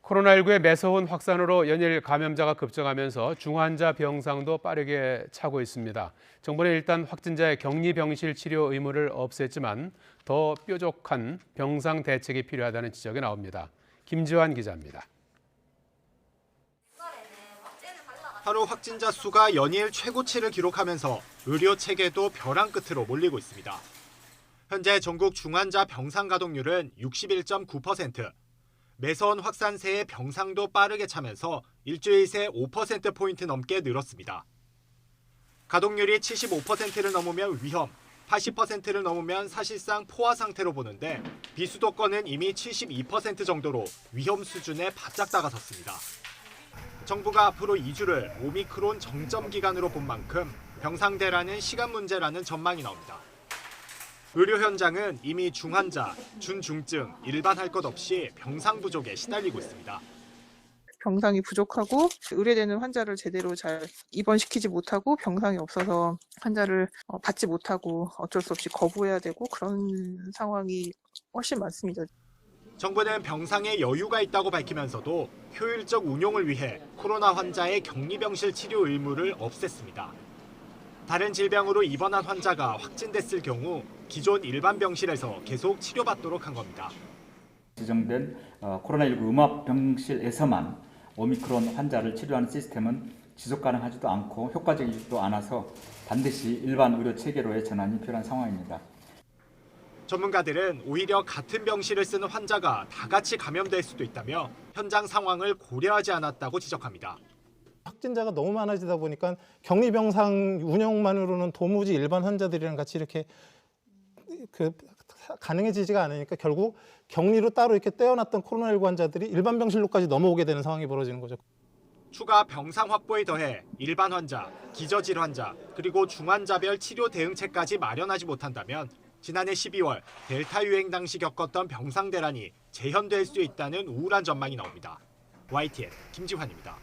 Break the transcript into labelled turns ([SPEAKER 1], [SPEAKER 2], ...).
[SPEAKER 1] 코로나19의 매서운 확산으로 연일 감염자가 급증하면서 중환자 병상도 빠르게 차고 있습니다. 정부는 일단 확진자의 격리 병실 치료 의무를 없앴지만 더 뾰족한 병상 대책이 필요하다는 지적이 나옵니다. 김지환 기자입니다.
[SPEAKER 2] 하루 확진자 수가 연일 최고치를 기록하면서 의료 체계도 벼랑 끝으로 몰리고 있습니다. 현재 전국 중환자 병상 가동률은 61.9%. 매서운 확산세에 병상도 빠르게 차면서 일주일 새 5%포인트 넘게 늘었습니다. 가동률이 75%를 넘으면 위험, 80%를 넘으면 사실상 포화 상태로 보는데 비수도권은 이미 72% 정도로 위험 수준에 바짝 다가섰습니다. 정부가 앞으로 2주를 오미크론 정점 기간으로 본 만큼 병상 대란은 시간 문제라는 전망이 나옵니다. 의료 현장은 이미 중환자, 준중증, 일반 할 것 없이 병상 부족에 시달리고 있습니다.
[SPEAKER 3] 병상이 부족하고 의뢰되는 환자를 제대로 잘 입원시키지 못하고 병상이 없어서 환자를 받지 못하고 어쩔 수 없이 거부해야 되고 그런 상황이 훨씬 많습니다.
[SPEAKER 2] 정부는 병상에 여유가 있다고 밝히면서도 효율적 운용을 위해 코로나 환자의 격리병실 치료 의무를 없앴습니다. 다른 질병으로 입원한 환자가 확진됐을 경우 기존 일반 병실에서 계속 치료받도록 한 겁니다.
[SPEAKER 4] 지정된 코로나19 음압 병실에서만 오미크론 환자를 치료하는 시스템은 지속 가능하지도 않고 효과적이지도 않아서 반드시 일반 의료 체계로의 전환이 필요한 상황입니다.
[SPEAKER 2] 전문가들은 오히려 같은 병실을 쓰는 환자가 다 같이 감염될 수도 있다며 현장 상황을 고려하지 않았다고 지적합니다.
[SPEAKER 5] 확진자가 너무 많아지다 보니까 격리병상 운영만으로는 도무지 일반 환자들이랑 같이 이렇게 가능해지지가 않으니까 결국 격리로 따로 이렇게 떼어놨던 코로나19 환자들이 일반 병실로까지 넘어오게 되는 상황이 벌어지는 거죠.
[SPEAKER 2] 추가 병상 확보에 더해 일반 환자, 기저질 환자, 그리고 중환자별 치료 대응책까지 마련하지 못한다면 지난해 12월 델타 유행 당시 겪었던 병상 대란이 재현될 수 있다는 우울한 전망이 나옵니다. YTN 김지환입니다.